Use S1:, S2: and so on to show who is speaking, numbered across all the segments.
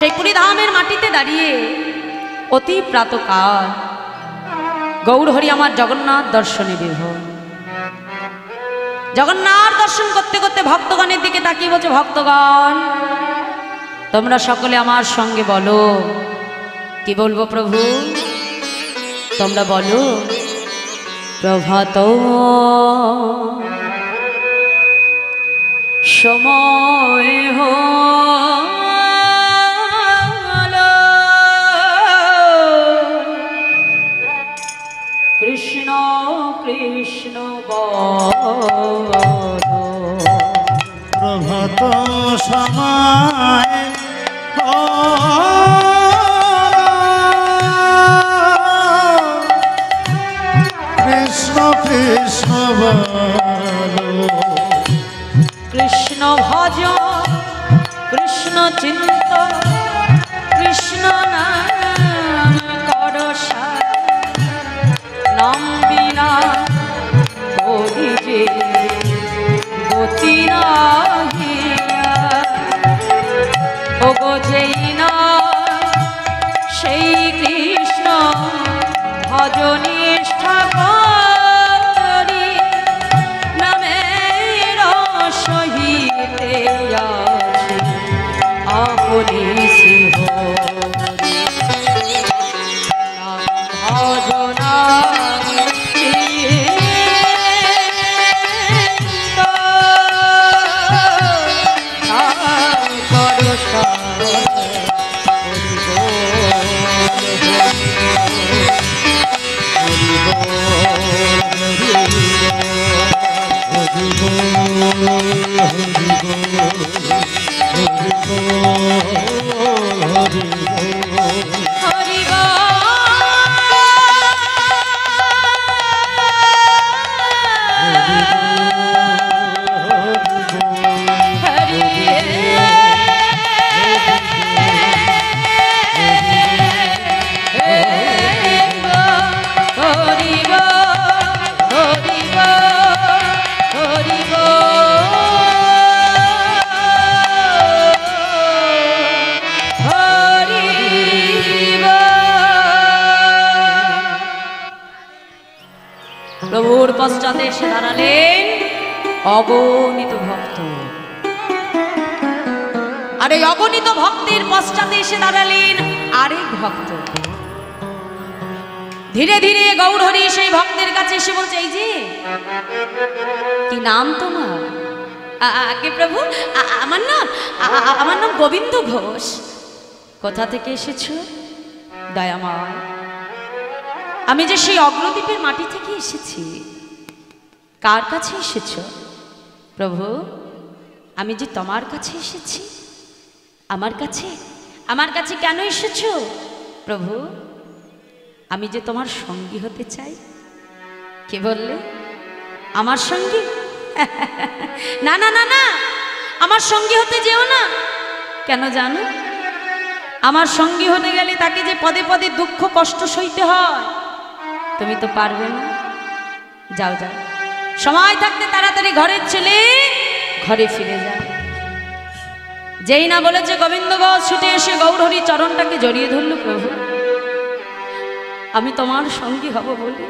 S1: সেই পুরীধামের মাটিতে দাঁড়িয়ে অতি প্রাতকাল গৌরহরি আমার জগন্নাথ দর্শনে বিভোর। জগন্নাথ দর্শন করতে করতে ভক্তগণের দিকে তাকিয়ে বলছে, ভক্তগণ তোমরা সকলে আমার সঙ্গে বলো। কি বলবো প্রভু? তোমরা বলো, প্রভাত সময় কৃষ্ণ কৃষ্ণ বলো।
S2: প্রভাত সময় কৃষ্ণ কৃষ্ণ বলো।
S1: কৃষ্ণ ভজ কৃষ্ণ চিন্ত কৃষ্ণ নাম কর নাম বিনা করি যে গতি নাহি। ও গো যেই না সেই কৃষ্ণ ভজ নিষ্ঠা করি নামের সহিতে আছে আপনি শ্রীহরি। ভজনা প্রভুর পশ্চাতে এসে দাঁড়ালেন অগণিত ভক্ত। আর এই অগণিত ভক্তের পশ্চাতে এসে দাঁড়ালেন আরেক ভক্ত। ধীরে ধীরে গৌরহরি সেই ভক্তের কাছে এসে বলছে, এই যে কি নাম তোমার? আগে প্রভু আমার নাম গোবিন্দ ঘোষ। কোথা থেকে এসেছো? দয়াময়, আমি যে সেই অগ্রদ্বীপের মাটি থেকে এসেছি। কার কাছে এসেছো? প্রভু আমি যে তোমার কাছে এসেছি। আমার কাছে কেন এসেছো? প্রভু আমি যে তোমার সঙ্গী হতে চাই। কে বললে? আমার সঙ্গী? না না না না, আমার সঙ্গী হতে যেও না। কেন জানো? আমার সঙ্গী হতে গেলে তাকে যে পদে পদে দুঃখ কষ্ট সইতে হয়, তুমি তো পারবে না। যাও যাও, সময় থাকতে তাড়াতাড়ি ঘরের ছেলে ঘরে ফিরে যাও। যেই না বলেছে গোবিন্দ ঘোষ ছুটে এসে গৌরহরি চরণটাকে জড়িয়ে ধরল। প্রভু আমি তোমার সঙ্গী হব বলে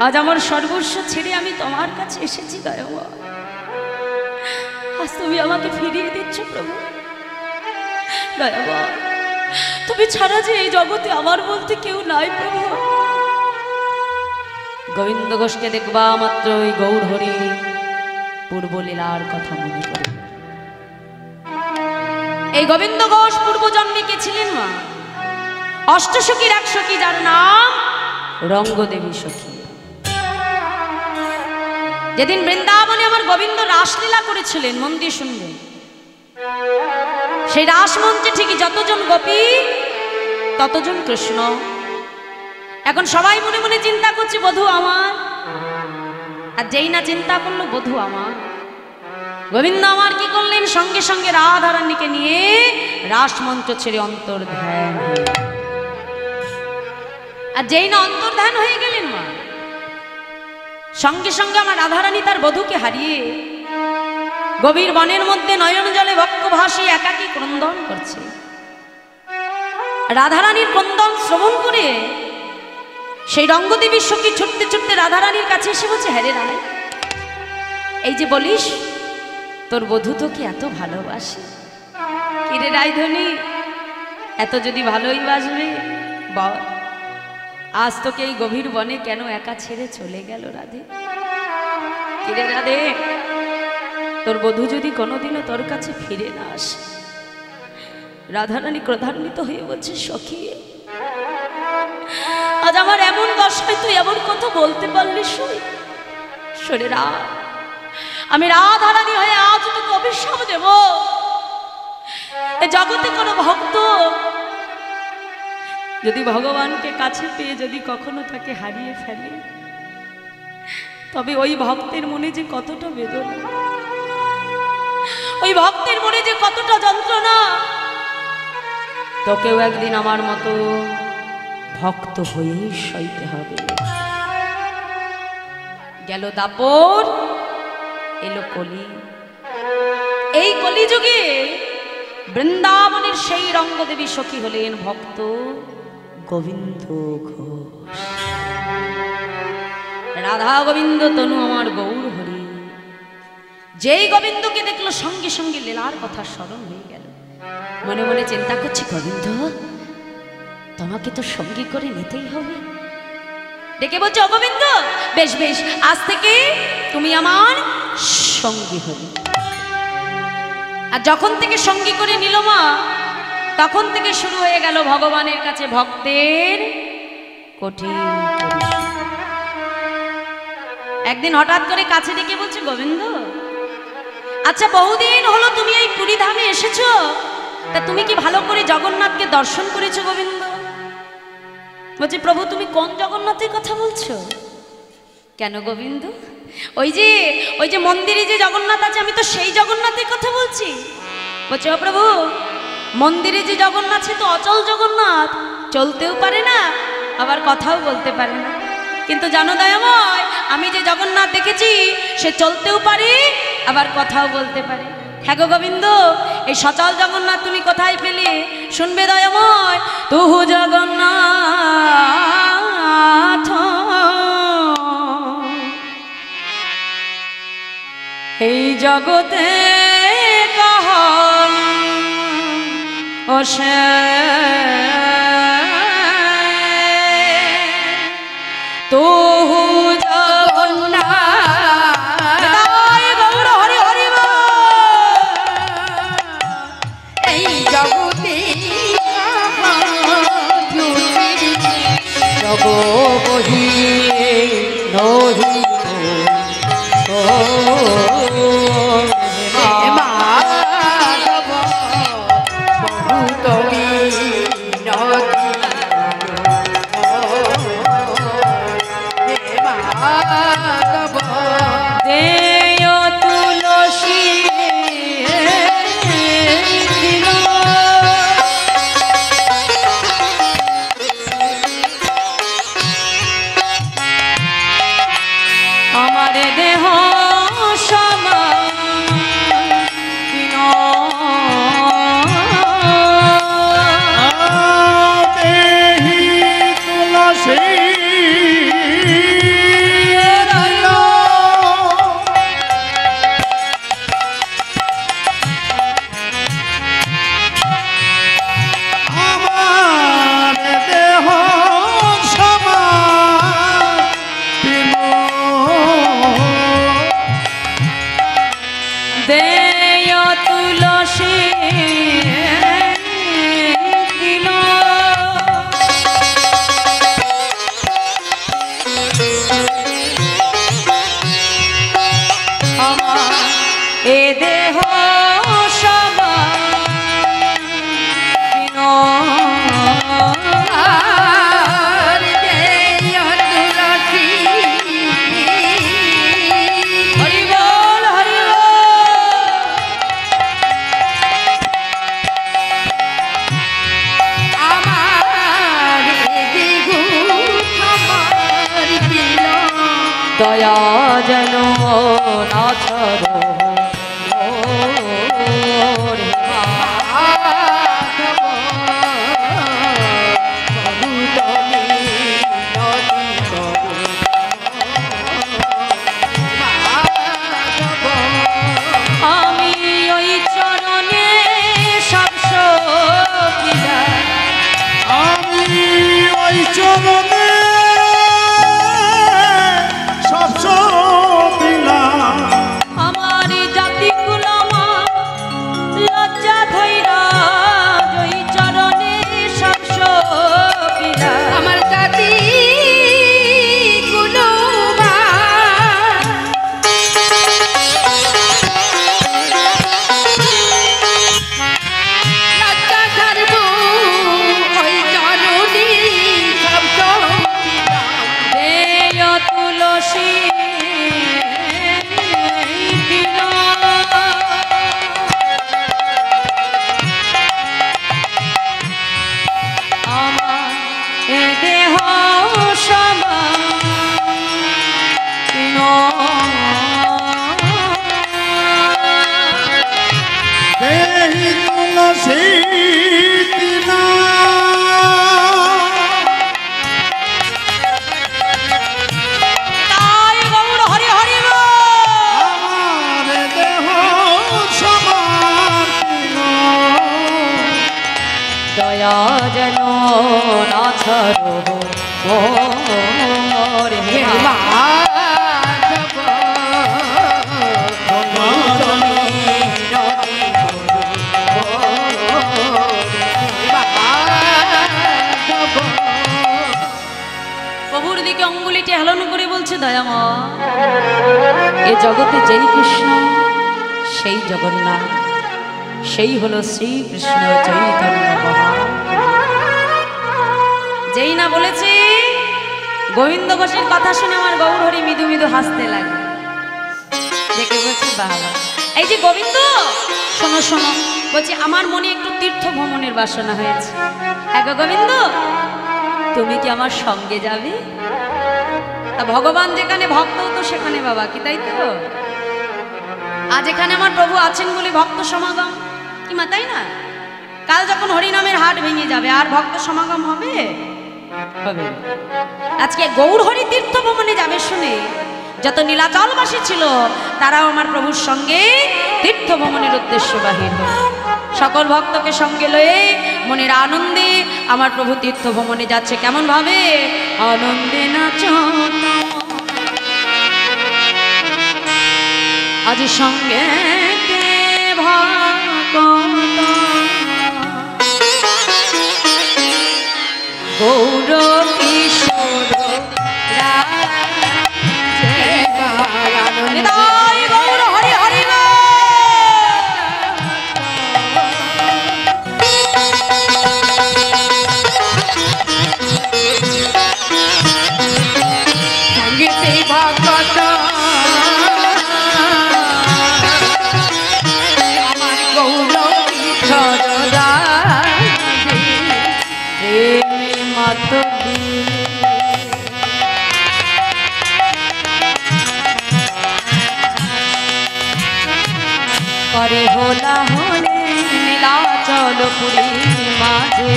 S1: আজ আমার সর্বস্ব ছেড়ে আমি তোমার কাছে এসেছি। দয়াময়, আজ তুমি আমাকে ফিরিয়ে দিচ্ছ। প্রভু দয়াময়, তুমি ছাড়া যে এই জগতে আমার বলতে কেউ নাই। প্রভু গোবিন্দ ঘোষকে দেখবা মাত্রই গৌরহরি পূর্বলীলার কথা মনে পড়ে। এই গোবিন্দ ঘোষ পূর্ব জন্মে কে ছিলেন? মা অষ্টসখীর এক সখী, যার নাম রঙ্গদেবী সখী। যেদিন বৃন্দাবনে আমার গোবিন্দ রাসলীলা করেছিলেন, মন দিয়ে শুনবেন, সেই রাসমঞ্চে ঠিকই যতজন গোপী ততজন কৃষ্ণ। এখন সবাই মনে মনে চিন্তা করছে বধূ আমার, আর যেই না চিন্তা করলো বধূ আমার, গোবিন্দ আমার কি করলেন? সঙ্গে সঙ্গে রাধারানীকে নিয়ে রাসমঞ্চ ছেড়ে অন্তর্ধান। আর যেই না অন্তর্ধান হয়ে গেলেন মা, সঙ্গে সঙ্গে আমার রাধারানী তার বধূকে হারিয়ে গভীর বনের মধ্যে নয়ন জলে বক্ষ ভাসি একাকী ক্রন্দন করছে। রাধারানীর ক্রন্দন শ্রবণ করে সেই রঙ্গদেবীর সখী ছুটতে ছুটতে রাধারানীর কাছে এসে বলছে, হ্যাঁ রে রানী, এই যে বলিস তোর বধূ তোকে এত ভালোবাসে, কিরে রায়ধনী, এত যদি ভালোই বাসবে বল, আজ তোকে এই গভীর বনে কেন একা ছেড়ে চলে গেল রাধে? কিরে রাধে, তোর বধূ যদি কোনোদিনও তোর কাছে ফিরে না আসে। রাধারানী ক্রোধান্বিত হয়ে বলছে, সখী, আজ আমার এমন দশায় তুই এমন কথা বলতে পারলি? শোনে রাত, আমি রাধারানী হয়ে আজ তোকে অভিশাপ দেব। এ জগতে কোনো ভক্ত যদি ভগবানকে কাছে পেয়ে যদি কখনো তাকে হারিয়ে ফেলে, তবে ওই ভক্তের মনে যে কতটা বেদনা, ওই ভক্তের মনে যে কতটা যন্ত্রণা, তোকেও একদিন আমার মতো ভক্ত হয়েই সইতে হবে। গেল দাপর, এলো কলি। এই কলিযুগে বৃন্দাবনের সেই রঙ্গদেবী সখী হলেন ভক্ত গোবিন্দ ঘোষ। রাধা গোবিন্দ তনু আমার গৌর হরি। যেই গোবিন্দকে দেখলো সঙ্গে সঙ্গে লীলার কথা স্মরণ হয়ে গেল। মনে মনে চিন্তা করছি, গোবিন্দ তোমাকে তো সঙ্গী করে নিতেই হবে। ডেকে বলছে, অগোবিন্দ, বেশ বেশ, আজ থেকে তুমি আমার সঙ্গী হবে। আর যখন থেকে সঙ্গী করে নিল মা, তখন থেকে শুরু হয়ে গেল ভগবানের কাছে ভক্তের কঠিন পরিশ্রম। একদিন হঠাৎ করে কাছে ডেকে বলছে, গোবিন্দ, আচ্ছা বহুদিন হলো তুমি এই পুরী ধামে এসেছো, তা তুমি কি ভালো করে জগন্নাথকে দর্শন করেছো গোবিন্দ? বলছে, প্রভু তুমি কোন জগন্নাথের কথা বলছো? কেন গোবিন্দ? ওই যে মন্দিরে যে জগন্নাথ আছে, আমি তো সেই জগন্নাথের কথা বলছি। বলছে, ও প্রভু, মন্দিরে যে জগন্নাথ সে তো অচল জগন্নাথ, চলতেও পারে না আবার কথাও বলতে পারে না। কিন্তু জানো দয়াময়, আমি যে জগন্নাথ দেখেছি সে চলতেও পারে আবার কথাও বলতে পারে। হ্যাঁ গো গোবিন্দ, এই সচল জগন্নাথ তুমি কোথায় পেলে? শুনবে দয়াময়, তুহু জগন্নাথ এই জগতে কহন ওসে তুহু জগন্নাথ গৌর হরি হরি
S3: এই জগতে জগ বহি নহি দয়া যেন না ছাড়ো
S2: আসিতি না
S1: তাই গৌর হরি হরি বল।
S2: আমার দেহ সমার্পিত
S1: দয়া যেন না ছাড়ো মোর হে
S3: মাধব
S1: প্রভুর দিকে অঙ্গুলিটি হেলন করে বলছে দয়ামা, এ জগতে যেই কৃষ্ণ সেই জগন্নাথ, সেই হলো শ্রীকৃষ্ণ চৈতন্য মহাপ্রভু। যেই না বলেছে গোবিন্দ ঘোষের কথা শুনে আমার গৌর হরি মৃদু মৃদু হাসতে লাগে। দেখে বলছি বাবা, এই যে গোবিন্দ শোনো শোনো, বলছি আমার মনে একটু তীর্থ ভ্রমণের বাসনা হয়েছে। হ্যাঁ গো গোবিন্দ, তুমি কি আমার সঙ্গে যাবে? তা ভগবান যেখানে ভক্ত তো সেখানে বাবা, কি তাই তো? আজ এখানে আমার প্রভু আছেন বলে ভক্ত সমাগম, কি মা তাই না? কাল যখন হরিনামের হাট ভেঙে যাবে আর ভক্ত সমাগম হবে? হবে। আজকে গৌর হরি তীর্থ ভ্রমণে যাবে শুনে যত নীলাচলবাসী ছিল তারাও আমার প্রভুর সঙ্গে তীর্থ ভ্রমণের উদ্দেশ্য বাহির হল। সকল ভক্তকে সঙ্গে লয়ে মনের আনন্দে আমার প্রভু তীর্থ ভ্রমণে যাচ্ছে। কেমন ভাবে? আনন্দে নাচ আজ সঙ্গে ভক্ত গৌর কিশোর নিতাই গৌর হরি হরি বল।
S3: সঙ্গীতে ভগত আমার গৌর কিশোর
S1: প্রেমে মাতবি করে হোলা হলে নীলাচল পুরী মাঝে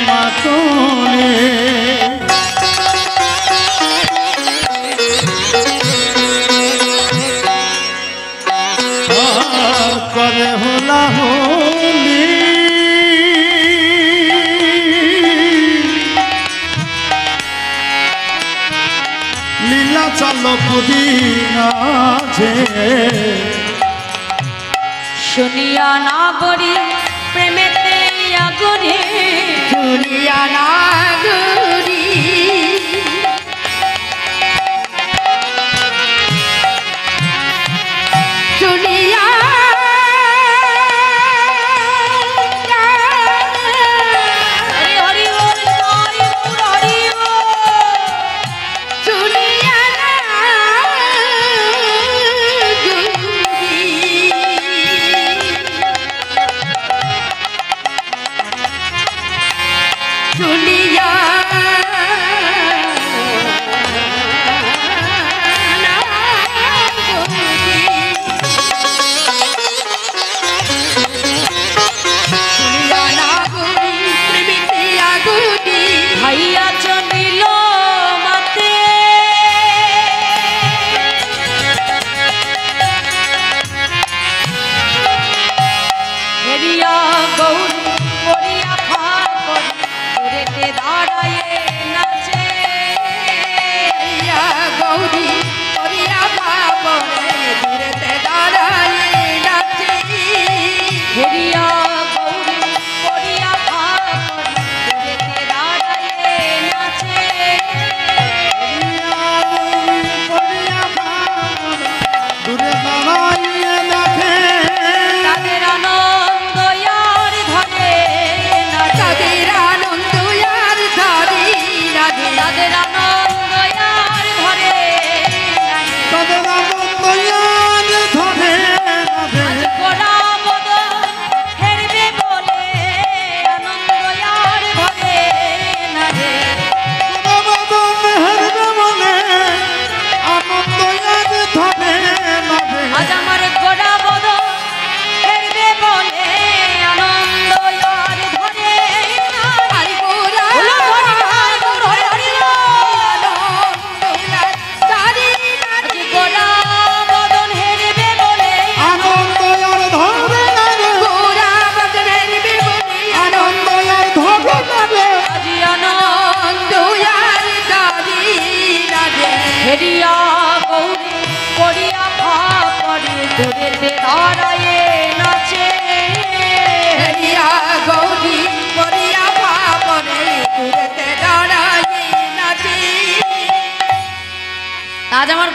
S2: মাতুলে করে হোলা হোলি লীলা চল পুরি নাচে
S1: শুনিয়া না করি প্রেমেতে আগুনে
S3: শুনিয়া নাগরি শুনিয়া
S1: হরি হরি বল, হরি গৌর হরি বল।
S3: শুনিয়া শুনিয়া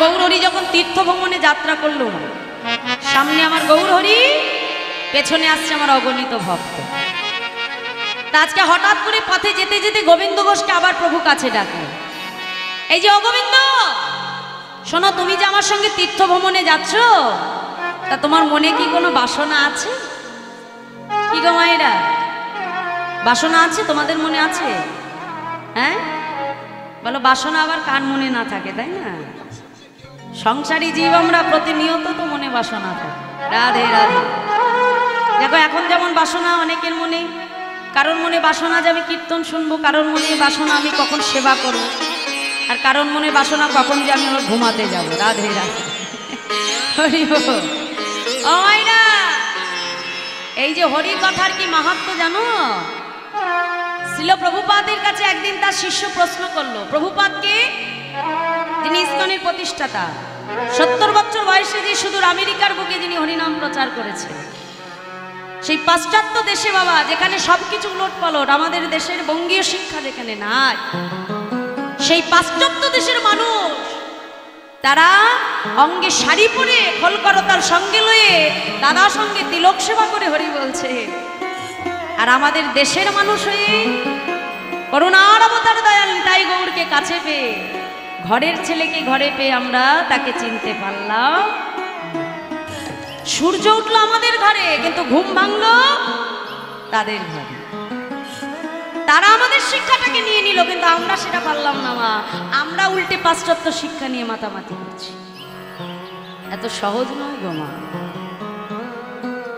S1: গৌরহরি যখন তীর্থ ভ্রমণে যাত্রা করলো, সামনে আমার গৌরহরি, পেছনে আসছে আমার অগণিত ভক্ত। তা আজকে হঠাৎ করে পথে যেতে যেতে গোবিন্দ ঘোষকে আবার প্রভু কাছে ডাকলো, এই যে অগোবিন্দ, শোনো, তুমি যে আমার সঙ্গে তীর্থ ভ্রমণে যাচ্ছ, তা তোমার মনে কি কোনো বাসনা আছে? কি গো মায়েরা, বাসনা আছে তোমাদের মনে আছে? হ্যাঁ বলো, বাসনা আবার কার মনে না থাকে, তাই না? সংসারী জীব আমরা, প্রতিনিয়ত তো মনে বাসনা থাকে। রাধে রাধে। দেখো এখন যেমন বাসনা অনেকের মনে, কারোর মনে বাসনা যে আমি কীর্তন শুনবো, কারোর মনে বাসনা আমি কখন সেবা করবো, আর কারোর মনে বাসনা কখন যে আমি ওর ঘুমাতে যাবো। রাধে রাধে। হরি বল। ও মাইরা, এই যে হরি কথার কি মাহাত্ম্য জানো? শ্রীল প্রভুপাদের কাছে একদিন তার শিষ্য প্রশ্ন করলো, প্রভুপাদকে, যিনি ইসকনের প্রতিষ্ঠাতা, 70 বছর বয়সে যে সুদূর আমেরিকার বুকে যিনি হরিনাম প্রচার করেছেন, সেই পাশ্চাত্য দেশে বাবা, যেখানে সবকিছু উলটপালট, আমাদের দেশের বঙ্গীয় শিক্ষা যেখানে নাই, সেই পাশ্চাত্য দেশের মানুষ তারা অঙ্গে শাড়ি পরে খোলকরতার সঙ্গে লয়ে দাদা সঙ্গে তিলক সেবা করে হরি বলছে, আর আমাদের দেশের মানুষ হয়ে করুণার অবতার দয়াল নিতাই গৌরকে কাছে পেয়ে, ঘরের ছেলেকে ঘরে পেয়ে আমরা তাকে চিনতে পারলাম। সূর্য উঠলো আমাদের ঘরে, কিন্তু ঘুম ভাঙলো তাদের ঘরে। তারা আমাদের শিক্ষাটাকে নিয়ে নিল, কিন্তু আমরা সেটা পারলাম না। মা, আমরা উল্টে পাশ্চাত্য শিক্ষা নিয়ে মাতামাতি করছি। এত সহজ নয় গো মা।